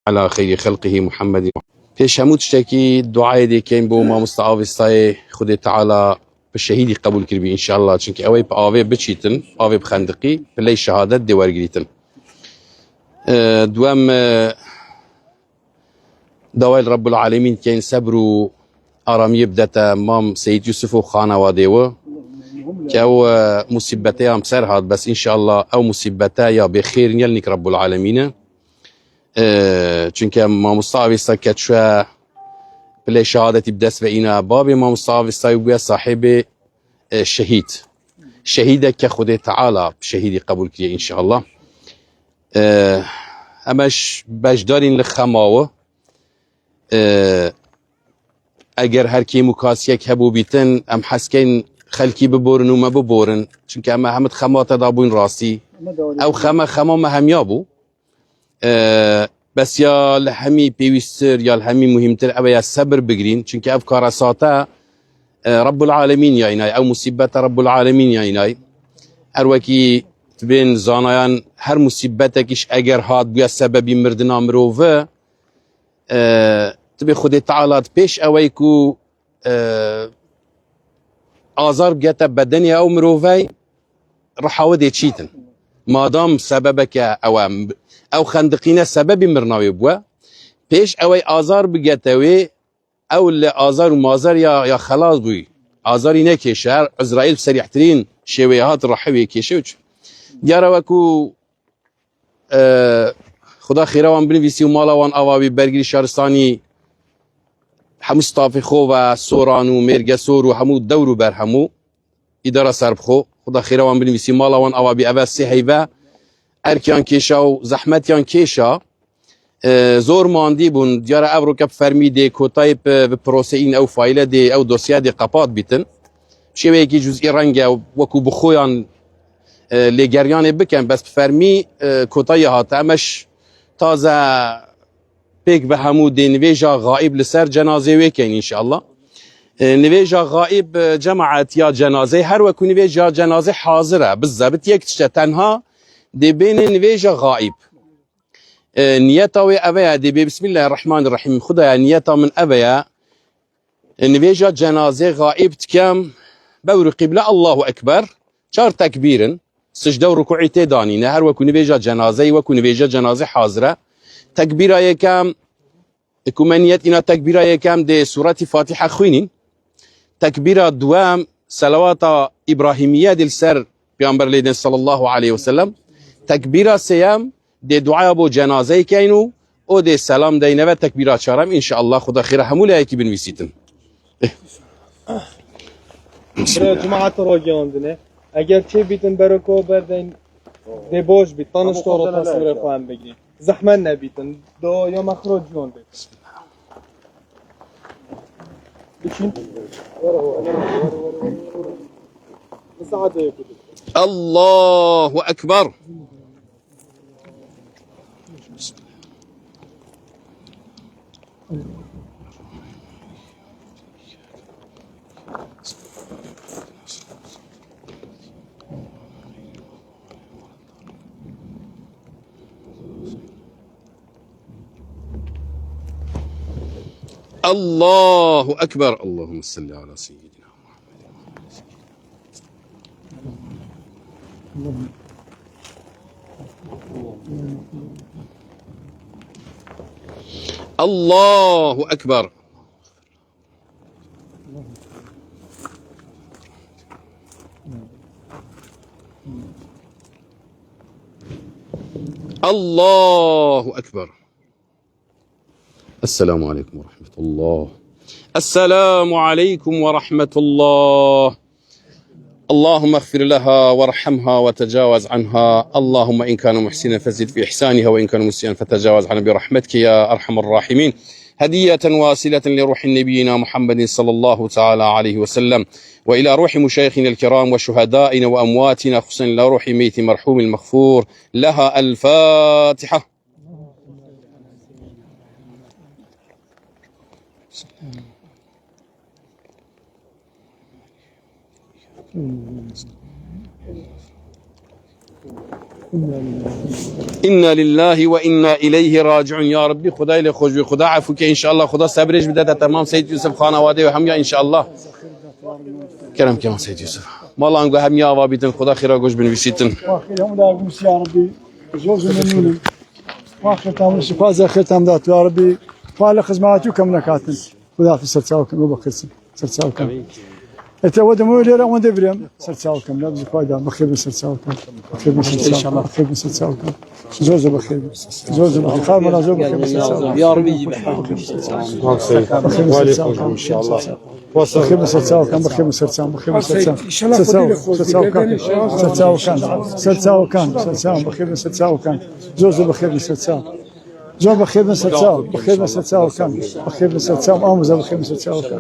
على خير خلقه محمد. پیش همو تشتكي دعای دیکن بو ما مستعاوستای خود تعالی به شهیدی قبول کربی انشاءالله، چونکه اوی به آوه بچیتن، آوه بخندقی بلی شهادت دی ورگریتن. دوام دوال رب العالمین که این صبر و آرامی بدتا مام سید یوسف و خانواده و که او مصیبته هم سر هاد، بس انشاءالله او مصیبته یا بخیر نیلنک رب العالمین، چونکه ما مستعاوستا کتشوه بلی شهادتی بدست و اینا باب ما مستعاوستا بویا صاحب شهیده که خود تعالی شهیدی قبول کریه انشاءالله. امش بجدارین لخماوه اگر هر کی مکاسیک هبو بیتن ام حسکین خلکی ببورن و ما ببورن، چونکه اما همت خمات دابون راستی او خما ما هم یابو، بس یا لهمی پیوستر یا لهمی مهمتر او یا صبر بگرین، چونکه افکار ساتا رب العالمین یا اینای او مصیبت رب العالمین یا اینای اروکی بین زانایان هر مصیبتکش اگر هاد بیا سببی مردنا مروفه تبي خود تعالى پیش اوی کو آزار بگیت بدنی او مروفی رحاوده چیتن مادام سببک او خندقینه سببی مرناوی بوا پیش اوی آزار بگیتوی او آزار و مازار یا خلاص بوی آزاری نکشه عزرائیل بسریحترین شویهات رحوی کشه دیاره وکو خدا خیروان بنویسی و مالاوان آوابی برگری شهرستانی همو ستافی خو و سوران و مرگسور و همو دورو بر همو اداره سرب خو خدا خیروان بنویسی مالاوان آوابی اول سی حیوه ارکیان کشا و زحمتیان کشا زور ماندی بون دیاره ابرو کب فرمیده کتای به پروسین او فایله دی او دوسیه دی قپات بیتن شوه یکی جزئی رنگ وکو بخویان لگریان بکن بس فرمی کتای هاتمش تازه پیک به همو دی نویجا غائب لسر جنازه ویکن انشاءالله. نویجا غائب جماعت یا جنازه هر وکو نویجا جنازه حاضره بالضبط یک تشته تنها دی بین نویجا غائب نیتا و اویا دی بسم الله الرحمن الرحیم خدایا نیتا من اویا نویجا جنازه غائب تکم بورو قبله الله اکبر چار تکبیرن سجده و رکوعی تدانینه هر وکو نویجا جنازه وکو نویجا جنازه حاضره تکبیره یکم اکومنیت اینا تکبیره یکم ده سورت فاتحه خوینین تکبیره دوام صلوات ابراهیمیه دل سر پیامبر لیدن صلی الله علیه وسلم تکبیره سیام ده دعا بو جنازه کینو او ده سلام دینه و تکبیره چهارم انشاءالله خدا خیر هموله یکی بنویسیتن. جماعت را گیاندنه اگر چه بیتن برکو بردین ده باش بیت تانش تو رو تصویر خواهم بگیریم زحمت نبیتن دو یا مخراج جون بیت بچین الله اکبر. الله أكبر. اللهم صل على سيدنا محمد. الله أكبر. الله أكبر. السلام عليكم ورحمة الله. السلام عليكم ورحمة الله. اللهم اغفر لها وارحمها وتجاوز عنها. اللهم إن كان محسنا فزد في إحسانها وإن كان مسيئا فتجاوز عنه برحمتك يا أرحم الراحمين. هدية واصلة لروح نبينا محمد صلى الله تعالى عليه وسلم وإلى روح مشايخنا الكرام وشهدائنا وأمواتنا خصوصا إلى روح ميت مرحوم المغفور لها الفاتحة. إنا لله وإنا إليه راجعون. يا ربي خدای له خوش بی خدا عفو که ان شاء الله خدا صبرش بده تا تمام سید یوسف خانواده و همیا ان شاء الله. کرم کم سید یوسف مالان گو همیا آوا بیتن خدا خیرا گوش بنویسیتن. هم دارم يا ربي زوج منون واخر تام سپاس ختم داد يا ربي فال خدماتكم نكاتن خدا في سرتاوكم وبخير سرتاوكم اتود مولي را وند بريم سرتاوكم لا بزقادا بخير سرتاوكم بخير ان شاء الله بخير سرتاوكم زوج بخير زوج بخير خير من زوج بخير يا ربي بخير ان شاء الله بخير سرتاوكم بخير سرتاوكم بخير سرتاوكم بخير سرتاوكم زوج بخير سرتاوكم زوج بخير سرتاوكم بخير سرتاوكم بخير سرتاوكم امز بخير سرتاوكم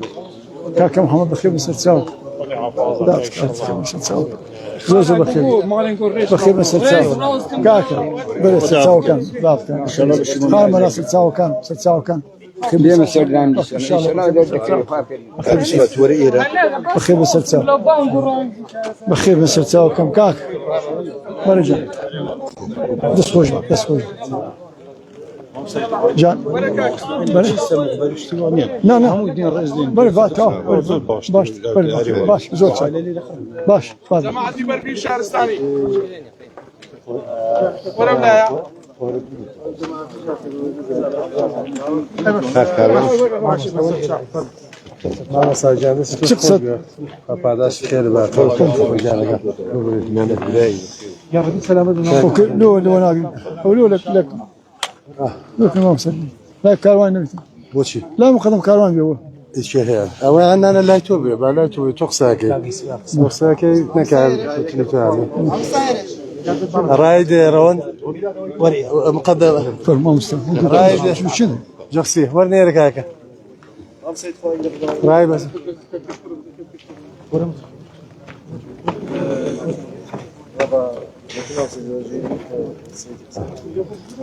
كاكا محمد بخير سرتاوكم لا بخير سرتاوكم زوج بخير بخير سرتاوكم كاكا بخير سرتاوكم لا بخير خامر سرتاوكم بيم سردان ان شاء الله بخير سرتاوكم بخير سرتاوكم كاكا مرجع دس خوش جان لا بله باش زود باش جماعتي بربي شهرستاني ورم لا ما ساجانس تقصد قاداش خير بقى يا رب سلامة لو ناقل ولو لك ما مسلم لا كاروان بوشي لا مقدم كاروان بيوه الشهر او انا لا توبي بلا توبي تقساكي نكال كلفاني رايد رون مقدم ما مستلم رايد شنو جقسي ورني ركاكا رايد بس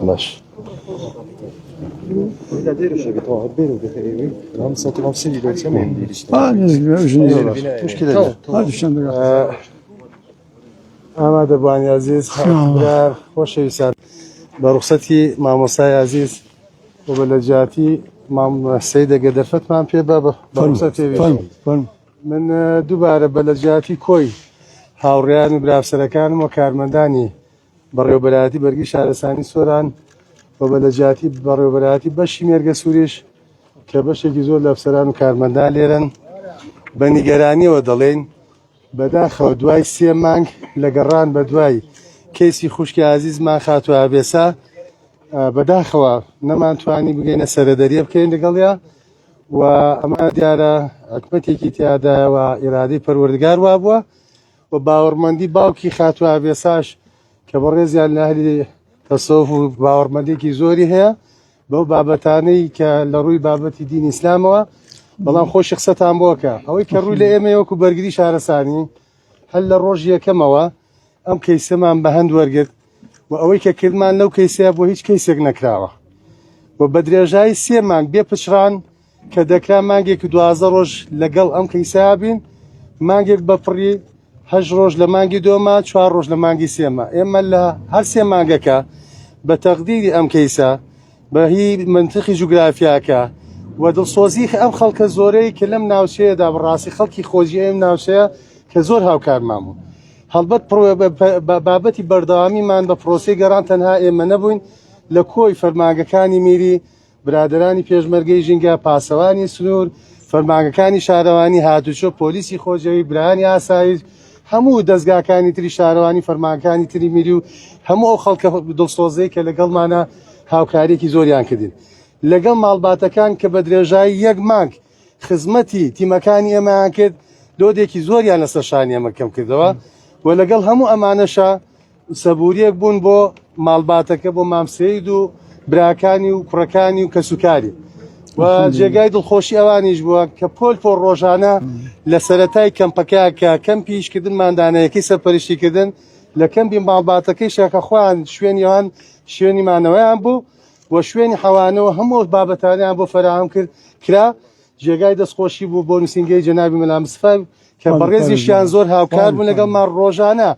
باش مشكلة أحمد أبواني عزيز برار خوش ويسان برخصتي مع موسى عزيز وبلجاتي مع السيدة قدر فتمان في بابا برخصتي من دوباره بلجاتي كوي هاوڕیان و براوسەرەکانم و کارمەندانی بەڕێوەبەرایەتی بەرگی شارستانی سۆران و بەلەجاتی بەڕێوەبەرایەتی بەشی مێرگە سووریش کە بەشێکی زۆر لە ئەفسەران و کارمەندان لێرن بە نیگەرانیەوە دەڵێن بەداخەوە دوای 3 مانگ لە گەڕان بە دوای کەیسی خوشکی عزیزمان خاتووە ئابێسا بەداخەوە نەمانتوانی بگەینە سەرەدەریە بکەین لەگەڵیا و ئەمە دیارە حکومەتێکی تیادایەوە ئیرادەی پەروەردگار وابووە و باوەڕمەندی باوکی خاتووە ئابێساش کە بەڕێزیان لە ئەهلی تەسەووف و باوەڕمەندێکی زۆری هەیە بەو بابەتانەی کە لە ڕووی بابەتی دینی ئیسلامەوە بەڵام خۆشی قسەتان بۆکە ئەوەی کە ڕووی لە ئێمە وەکو بەرگری شارەسانی هەل لە ڕۆژ یەکەمەوە ئەم کەیسەمان بە هەند وەرگرت و ئەوەی کە کردمان لەو کەیسەیە بۆ هیچ کەیسێک نەکراوە و بە درێژایی 3 مانگ بێ پچران کە دەکرا مانگێک 12 ڕۆژ لەگەڵ ئەم کەیسەیە بین مانگێک بەپڕی 8 ڕۆژ لە مانگی دۆمە 4 ڕۆژ لە مانگی سێمە ئێمە لە هەر 3 مانگەکە بە تەقدیری ئەم کەیسە بە هی منتیقی جوگرافیاکە و دڵسۆزی ئەم خەڵکە زۆرەی کە لەم ناوچەیەدا بەڕاستی خەڵکی خۆشی ئەم ناوچەیە کە زۆر هاوکارمان بوو هەڵبەت بابەتی بەردەوامیمان بە پرۆسی گەڕان تەنها ئێمە نەبووین لە کۆی فەرمانگەکانی میری برادرانی پێشمەرگەی ژینگە پاسەوانی سنوور فەرمانگەکانی شارەوانی هاتوچۆ پۆلیسی خۆجەوی برایانی ئاسایش هەموو دەستگاکانی تری شارەوانی فەرمانگەکانی تری میری و هەموو ئەو خەڵکە دڵسۆزەی کە لەگەڵمانە هاوکاریەکی زۆریان کردین لەگەڵ ماڵباتەکان کە بە درێژایی 1 مانگ خزمەتی تیمەکانی ئێمەیان کرد دۆدێکی زۆریان لەسەر شانی ئێمە کەم کردەوە و لەگەڵ هەموو ئەمانەشە سەبوریەک بوون بۆ ماڵباتەکە بۆ مامسەید و براکانی و کوڕەکانی و کەسوکاری و جێگای دڵخۆشی ئەوانیش بووە کە پۆل ڕۆژانە لە سەرەتای کەمپەکە کە کەمپی هیچکردن مادانەیەکی سەرپەرشتیکردن لە کەمپی ماڵباتەکەی شاکەخوایان شوێنیان شوێنی مانەوەیان بوو و شوێنی حەوانەوە هەموو بابەتانیان بۆ فەراهم کرا جێگای دەستخۆشی بوو بۆ نووسینگەی جەنابی مەلا مستەفا کە بەڕێزیشیان زۆر هاوکار بوون لەگەڵمان ڕۆژانە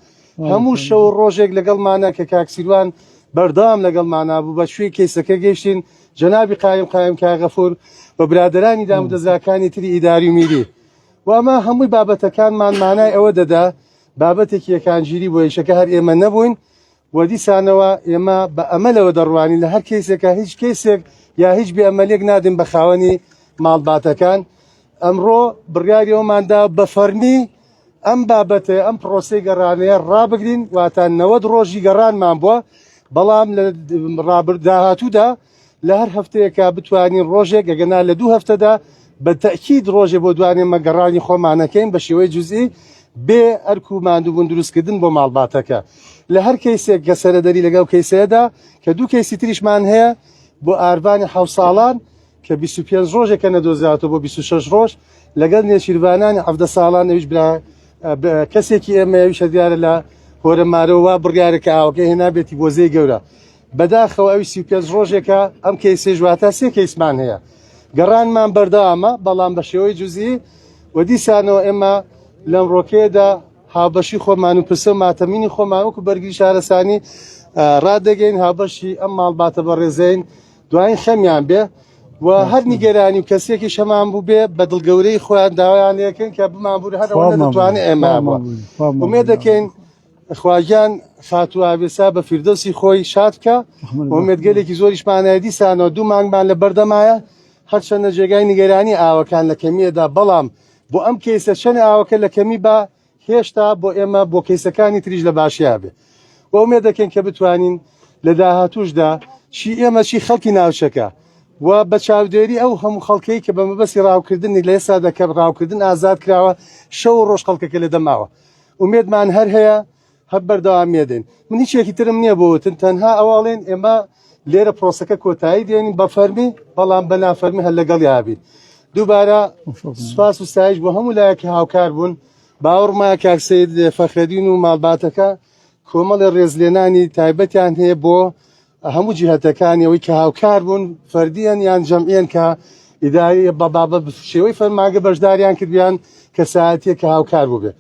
هەموو شەو ڕۆژێک لەگەڵمانە کە کاکسیروان بەردەوام لەگەڵمانە بوو بە شوێی کەیسەکە گەیشتین جەنابی قایم کاغەفور بە برادرانی دام و دەزراکانی تری ئیداری و میری و ئەمە هەمووی بابەتەکانمان مانای ئەوە دەدا بابەتێکی یەکانگیری بۆ یشەکە هەر ئێمە نەبووین و دیسانەوە ئێمە بە ئەمەلەوە دەڕوانین لە هەر کەیسێکە هیچ کەیسێک یا هیچ بێ ئەمەلێک نادن بە خاوەنی ماڵباتەکان ئەمڕۆ بڕیاری ئەوماندا بە فەرمی ئەم بابەتە ئەم پرۆسەی گەڕانەیە ڕابگرین واتە 90 ڕۆژی گەڕانمان بووە بەڵام لە داهاتوودا لە هەر هەفتەیەکە بتوانین ڕۆژێک ئەگەنا لە 2 هەفتەدا بە تەکید ڕۆژێ بۆ دوانێمە گەڕانی خۆمانەکەین بە شێوەی جوزئی بێ ئەرک و ماندووبوون دروستکردن بۆ ماڵباتەکە لە هەر کەیسێک کە سەرەدەری لەگەڵ کەیسەیەدا کە 2 کەیسی تریشمان هەیە بۆ ئاروانی 7 ساڵان کە 25 ڕۆژێکە نەدۆزیاتەوە بۆ 26 ڕۆژ لەگەڵ نێچیروانانی 17 ساڵان ئەویش کەسێکی ئێمەویشە دیارە لە هۆرەمارەوە بڕیارێکە ئاوەکە هێنا بێتی بۆ زێی گەورە بەداخەوە ئەوی 35 ڕۆژێکە ئەم کەیسەی ژواتە 3 کەیسمان هەیە گەڕانمان بەردەوامە بەڵام بە شێوەی جوزئی و دیسانەوە ئێمە لەم ڕۆکێدا هاوبەشی خۆمان و پرسە ماتەمینی خۆمان وەکو بەرگری شارەسانی ڕادەگەین هاوبەشی ئەم ماڵباتە بە ڕێزەین دوایین خەمیان بێ و هەر نیگەرانی و کەسێکی شەمان بوو بێ بە دڵگەورەی خۆیان داوایان لەکەن کە بمانبوو هەرەوە دەتوانێت ئێمە بووە ومێ دەکەین خواجان خاتوابێسا بە فیردەوسی خۆی شاد بکە ومێدگەلێکی زۆریشمانایە دیسانەوە 2 مانگمان لە بەردەمایە هەرچەندە جێگای نیگەرانی ئاوەکان لە کەمیەدا بەڵام بۆ ئەم کەیسە چەند ئاوەکە لە کەمی بە هێشتا بۆ ئێمە بۆ کەیسەکانی تریش لە باشیا بێ و ئەومێ دەکەین کە بتوانین لە داهاتووشدا چی ئێمە چی خەڵکی ناوچەکە و بە چاودێری ئەو هەموو خەڵکەی کە بە مەبەستی ڕاوکردنی لە ئێستا دەکەم ڕاوکردن ئازاد کراوە شەو ڕۆژ خەڵکەکە لە دەماوە ومێدمان هەر هەیە هەر بەردەوامێدەین من هیچێکی ترم نییە بۆتن تەنها ئەواڵێن ئێمە لێرە پرۆسەکە کۆتایی دێنین بە فەرمی بەڵام بە نافەرمی هەر لەگەڵ یابین دووبارە سوپاس و ستایش بۆ هەموو لایەکی هاوکار بوون باوەڕمایە کاکسەید فەخرەدین و ماڵباتەکە کۆمەڵی ڕێزلێنانی تایبەتیان هەیە بۆ هەموو جیهەتەکانی ئەوەی کە هاوکار بوون فەردیان یان جەمعیان کە ئیداری بەبابە شێوەی فەرماگە بەشداریان کردیان کە ساعتیە کە هاوکار بوو بێ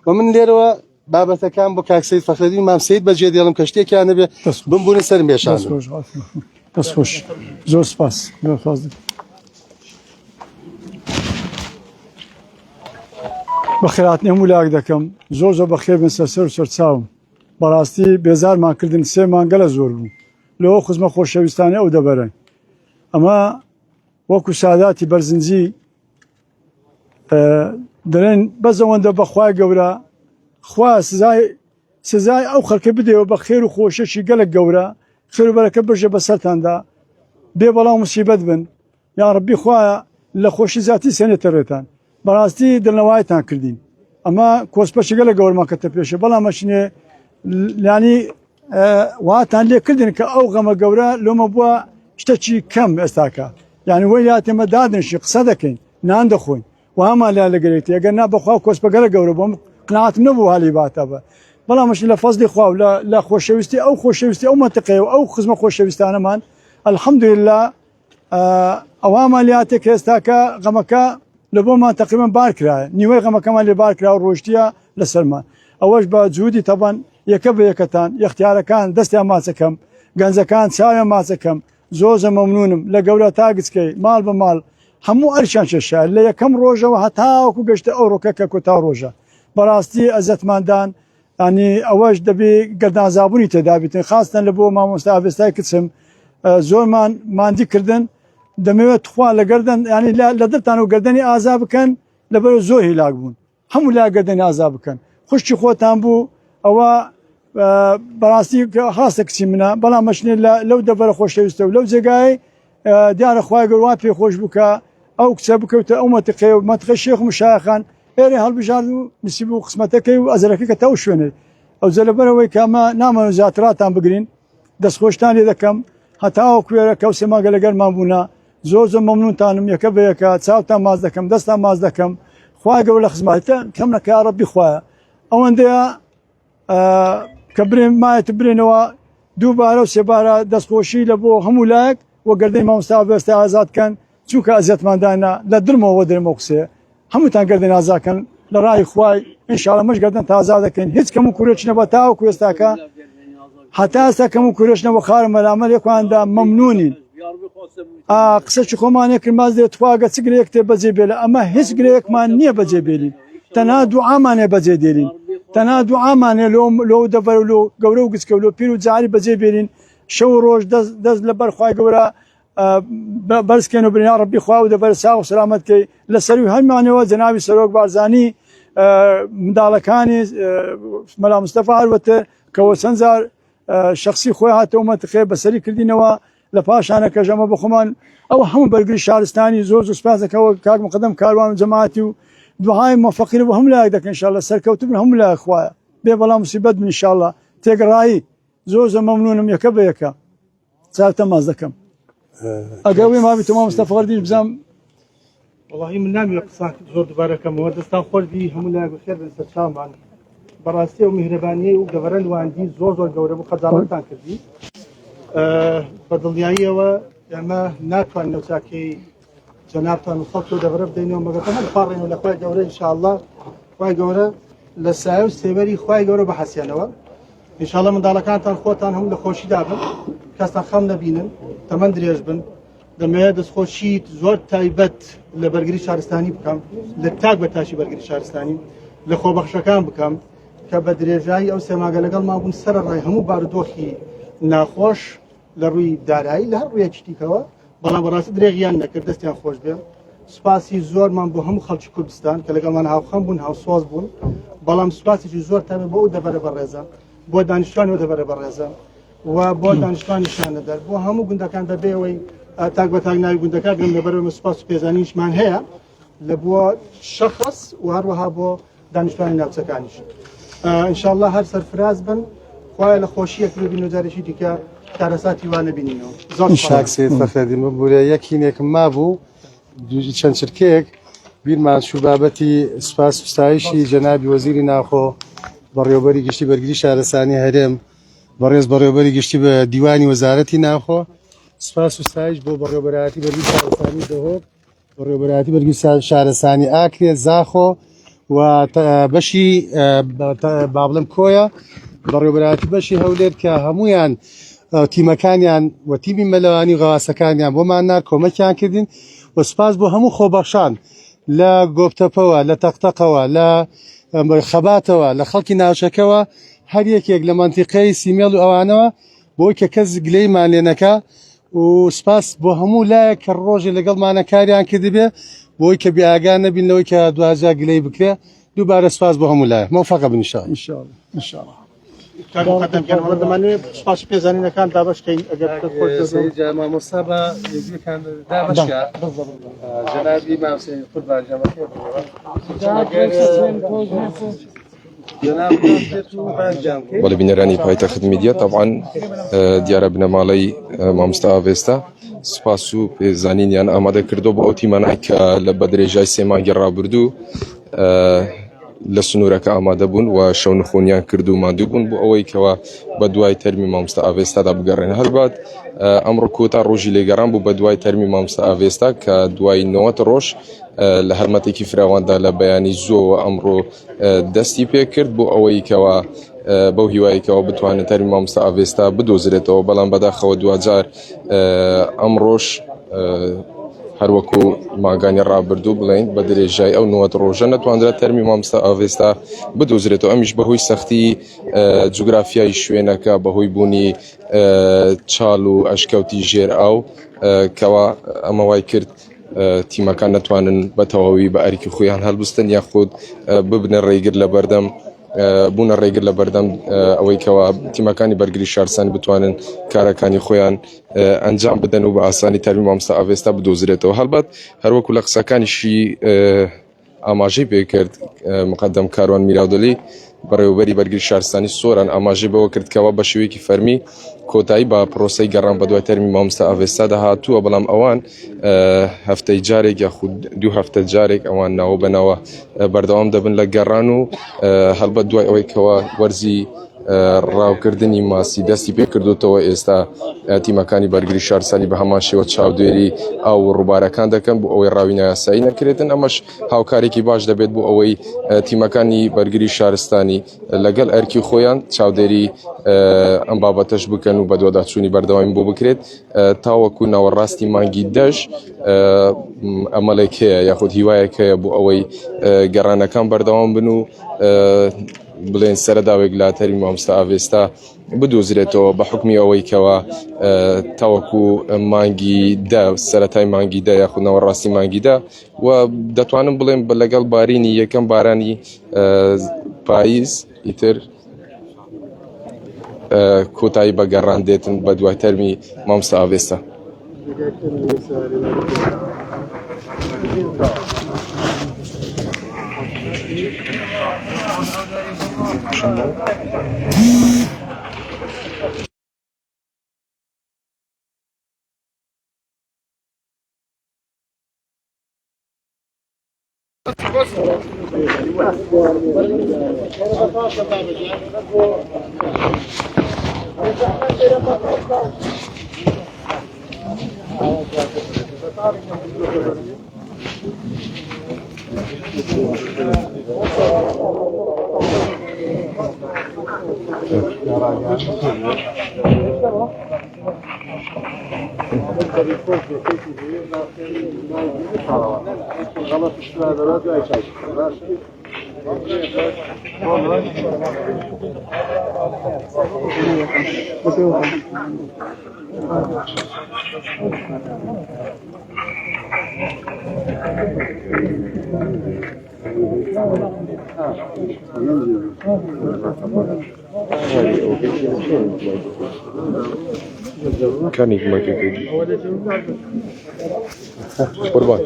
و من لێرەوە بابەتەکان بۆ کاکسەید فەخرەدین مام سەید بەجێ دێڵم کە شتێکیان نەبێ بمبوونی سەرم بێشان دەست خۆش زۆر سپاس بەخێراتنی هەموو لاک دەکەم زۆر بەخێر بن سەر و سەرچاوم بەڕاستی بێزارمان کردن 3 مانگە لە زۆر بوو لەوە خزمە خۆشەویستانە ئەو دەبەرن ئەمە وەکو ساداتی بەرزنجی دەڵێن بەزەوەندە بەخوای گەورە خوا سزای ئەو خەڵکە بدەوە بە خێر و خۆشەشی گەلک گەورە خێر و بەرەکە بژە بەسەرتاندا بێ بەڵام موسیبەت بن یا ڕەبی خوایە لە خۆشی زیاتی سێنێتە ڕێتان بەڕاستی دڵنەوایتان کردین ئەمە کۆسپەشی گەلە گەورماکەتە پێشە بەڵام مەشنێ ینی واتان لێ کردن کە ئەو غەمە گەورە لۆمە بووە شتێکی کەم ئێستاکە یعنی وەی لاتێمە دادنشی قسە دەکەین نان دەخۆین و هەمان لا لەگەرێتی ئەگەر نا بەخوا کۆسپەگەلە گەورە بۆم قناعەتم نەبوو هەلی باتە بە بەڵامش لە فەزلی خوا و لە خۆشەویستی ئەو خۆشەویستی ئەو مەنتیقەیە و ئەو خزمە خۆشەویستانەمان الحەمدولله ئەوامان لاتێک ئێستاکە غەمەکە لە بۆمان تەقریبەن بار کرایە نیوەی غەمەکەمان لێ بار کرا و ڕۆشتیە لەسەرمان ئەوەش بە جوودی تەبەن یەکە بە یەکەتان یەختیارەکان دەستیان ماچەکەم گەنجەکان چاویان ماچەکەم زۆر مەمنونم لە گەورە تا گچکەی ماڵ بە ماڵ هەموو ئەرشیان شەشە لە یەکەم ڕۆژەوە هەتاوەکو گەشتە ئەو ڕۆکە کە کۆتا ڕۆژە بەڕاستی ئەزەتماندان ینی ئەوەش دەبێ گەردانزابوونی تێدا بیتن خاستن لە بۆ مامۆستا ئاڤێستای کچم زۆرمان ماندی کردن دەمەوێت خوا لە گەردن ینی لە دڵتان و گەردەنی ئازا بکەن لەبەر زۆر هیلاک بوون هەموو لا گەردەنی ئازا بکەن خوشتی خۆتان بوو ئەوە بەڕاستی خاستە کچی منە بەڵام مەشنێ لەو دەبەرە خۆشەویستە و لەو جێگای دیارە خوای گەورە وا پێخۆش بووکە ئەو کچە بکەوتە ئەو مەنتیقەیە و مەنتیقەی شێخ و مشایەخان ئێرە هەڵبژارد و نسیب و قسمەتەکەی و ئەزەرەکەی کە تەو شوێنێ ئەو لەبەرەوەی کە ئەمە نامەوێت زیاتراتان بگرین دەستخۆشتان لێ دەکەم هەتاوە کوێرە کە سێماگە لەگەرمان بوونا زۆر مەمنونتانم یەکە بە یەکە چاوتان ماز دەکەم دەستان ماز دەکەم خوای گەورە لە خزمەتە کەم نەکە یا ڕەبی خوایە ئەوەندەیە کە مایەت برێنەوە دووبارە و سێبارە دەستخۆشی لە بۆ هەموو لایەک وە گەردەی مامۆستا ئاڤێستا ئازادکەن چونکە ئەزیەتماندانە لە درمەوە دەرمە قسێ هەمووتان گەردەی ئازاکەن لە ڕای خوای ئینشاڵە مەش گەردن تازا دەکەین هیچ کەم و کوورێک نەبە تاوەکو ئێستاکە هەتا ئێستا کەم و کوورێش نەبە خارە مەلامەلێکواندا مەمنونین قسەی خۆمانێ کرد ماز دێت تواگە چ گرەیەک تێ بەجێ بێلە ئەمە هیچ گرەیەکمان نییە بەجێ بێلین تەنها دوعامانێ بەجێ دێلین تەنها دوعامانێ لۆ دەبەر و لۆ گەورە و گچکە و لۆ پیر و جاری بەجێ بێنین شەو و ڕۆژ دەست لە بەرخوای گەورە بەرزکەن و برنا ڕەبی خوا و دەبەر ساغ و سەلامەتکەی لەسەروی هەرمانەوە جەناوی سەرۆک بارزانی منداڵەکانی مەلا مستەفا هەروەتە کەوە چەند جار شخصی خۆی هاتەومەتخێ بەسەری کردینەوە لە پاشانە کەژەمە بخۆمان ئەو هەموو بەرگری شارستانی زۆر سوپاس دەکەوە کاک مقدم کاروان و جەماعەتی و دوعای موفقین بۆ هەموو لایەک دەکەن ئینشاءالله سەرکەوتوبن هەموو لایەک خوایە بێ بەڵام موسیبەت بن ئینشاءالله تێگەڕایی زۆر مەمنونم یەکە بە یەکە چاک تەماس دەکەم ئەگەر وی مابی تۆ مامۆستا فەڕدیش بزانم والله من نامی قسان زۆر دووبارەکەمەوە دەستان خۆردی هەموو لای بەخێر بن سەرچاومان بەڕاستی و میهرەبانیە و گەڤەرەند واندی زۆر گەورە بوو خەجاڵەتتان کردی بە دڵنیاییەوە ئێمە ناتوانین نەوچاکەی جەنابتان و خەڵک و دەبرە بدەینەوە مەگەر هەم پاڕێنەوە لە خوای گەورە ئینشاءالله خوای گەورە لە سایە و سێوەری خوای گەورە بەحەسیانەوە ئینشاءالله منداڵەکانتان خۆتان هەموو لە خۆشیدا بن کەستان خەم نەبینن تەمەند درێژ بن دەمەوێت دەستخۆشیت زۆر تایبەت لە بەرگری شارستانی بکەم لە تاک بە تاشی بەرگری شارستانی لە خۆبەخشەکان بکەم کە بە درێژایی ئەو سێماگە لەگەڵمان بوون سەر ڕای هەموو بارودۆخی ناخۆش لە ڕووی دارایی لە هەر ڕوویەکی دیکەوە بەڵام بەڕاستی درێغیان نەکرد دەستیان خۆش بێ سوپاسی زۆرمان بۆ هەموو خەڵکی کوردستان کە لەگەڵمان هاوخەم بوون هاوسۆز بوون بەڵام سوپاسێکی زۆر تابێت بۆ ئەو دەبەرە بەڕێزە بۆ دانیشتوانی دەبەرە بەڕێزە و بۆ دانیشتوانی شانەدەر بۆ هەموو گوندەکان بەبێەوەی تاک بە تاک ناوی گوندەکە بێن لەبەرەوە سوپاس و پێزانیشمان هەیە لە بۆ شەخص و هەروەها بۆ دانیشتوانی ناوچەکانیش ئینشاءالله هەر سەرفراز بن خوایە لە خۆشیەک ببین و جارێکی دیکە کارەساتی وانە بینینەوە زۆر شاکسێت فەخێدی ببوورە یەکینێکم مابوو چەند چرکێک بیرمان چوو بابەتی سوپاس و ستایشی جەنابی وەزیری ناوخۆ بەڕێوەبەری گشتی بەرگری شارستانی هەرێم بەڕێز بەڕێوەبەری گشتی بە دیوانی وەزارەتی ناوخۆ سوپاس و ستایش بۆ بەڕێوەبەرایەتی بەرگری شارستانی دەهۆک بەڕێوەبەرایەتی بەرگری شارستانی ئاکرێ زاخۆ و بەشی با بڵێم کۆیە بەڕێوەبەرایەتی بەشی هەولێر کە هەمویان تیمەکانیان و تیمی مەلەوانی غەواسەکانیان بۆمان نار کۆمەکیان کردین و سوپاس بۆ هەموو خۆبەخشان لە گۆبتەپەوە لە تەقتەقەوە لە خەباتەوە لە خەڵکی ناوچەکەوە هەر یەکێک لە مەنتیقەی سیمێڵ و ئەوانەوە بۆی کە کەس گلەیمان لێ نەکا و سوپاس بۆ هەموو لایەک کە ڕۆژێ لەگەڵمانە کاریان کردبێ بۆی کە بیاگان نەبینەوەی کە دوجار گلەی بکرێ دووبارە سوپاس بۆ هەموو لایەک مۆفەقە بن ئینشاءالله دەمانێت سوپاس پێزانینەکان دابەشکەین ئەگەر مامۆستا بە یەکێکان دابەشکە جەنابی مامۆستای قوربان ولی بینەرانی پایتەخت میدیا طبعا دیارە بنەماڵەی مامۆستا ئاڤێستا سوپاس و پێزانینیان ئامادە کردو بۆ ئەو تیمانای کە لە بەدرێژای سێ مانگی ڕابردوو لە سنوورەکە ئامادە بوون و شەو نخۆنیان کرد و ماندوو بوون بۆ ئەوەی کەوە بە دوای تەرمی مامۆستا ئاڤێستادا بگەڕێن هەربات ئەمڕۆ کۆتا ڕۆژی لێگەڕان بوو بە دوای تەرمی مامۆستا ئاڤێستا کە دوای 90 ڕۆژ لە هەرمەتێکی فراواندا لە بەیانی زۆوە ئەمڕۆ دەستی پێ کرد بۆ ئەوەی کەوە بەو هیواییکەوە بتوانێت تەرمی مامۆستا ئاڤێستا بدۆزرێتەوە بەڵام بەداخەوە دوجار ئەمڕۆژ هەروەکو ماگانی ڕابردوو بڵێن بە درێژای ئەو 90 ڕۆژە نەتوانرێت تەرمی مامۆستا ئاڤێستا بدۆزرێتەوە ئەمیش بەهۆی سەختی جوگرافیای شوێنەکە بەهۆی بوونی چاڵ و ئەشکەوتی ژێر ئاو کەوا ئەمە وای کرد تیمەکان نەتوانن بە تەواوی بە ئەرکی خۆیان هەڵبستن یاخود ببنە ڕێگر لە بەردەم بوونە ڕێگر لە بەردەم ئەوەی کەوا تیمەکانی بەرگری شارستانی بتوانن کارەکانی خۆیان ئەنجام بدەن و بە ئاسانی تەرمی مامۆستا ئاڤێستا بدۆزرێتەوە هەڵبەت هەروەکو لە قسەکانیشی ئاماژەی پێ کرد مقدم کاروان میراودلی بەڕێوەبەری بەرگری شارستانی سۆران ئاماژەی بەوە کرد کەوا بە شێوەیەکی فەرمی کۆتایی بە پرۆسەی گەڕان بە دوای تەرمی مامۆستا ئاڤێستا داهاتووە بەڵام ئەوان هەفتەی جارێک یاخود 2 هەفتە جارێک ئەوان ناوە بەناوە بەردەوام دەبن لە گەڕان و هەڵبەت دوای ئەوەی کەوا وەرزی ڕاوکردنی ماسی دەستی پێ کردوتەوە ئێستا تیمەکانی بەرگری شارستانی بە هەمان شێوە چاودێری ئاو ڕووبارەکان دەکەن بۆ ئەوەی ڕاوی نایاسایی نەکرێتن ئەمەش هاوکارێکی باش دەبێت بۆ ئەوەی تیمەکانی بەرگری شارستانی لەگەڵ ئەرکی خۆیان چاودێری ئەم بابەتەش بکەن و بە دووەداچوونی بەردەوامی بۆ بکرێت تاوەکو ناوەڕاستی مانگی دەش ئەمەڵێک هەیە یاخود هیوایەک هەیە بۆ ئەوەی گەڕانەکان بەردەوام بن و بڵێن سەرەداوێک لاتەری مامۆستا ئاڤێستا بدۆزرێتەوە بە حکمی ئەوەی کەوە تاوەکو مانگی دا سەرەتای مانگی دا یاخود ناوەڕاستی مانگی دا و دەتوانم بڵێم لەگەڵ بارینی یەکەم بارانی پاییز ئیتر کۆتایی بە گەڕان دێتن بە دوای تەرمی مامۆستا ئاڤێستا. كاني ما كيجي قربان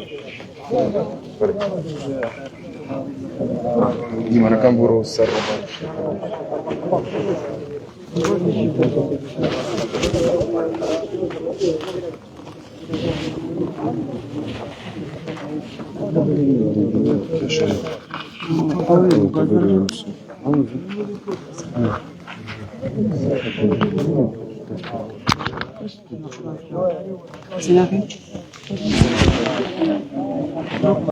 gimana kan buru sar Silakan.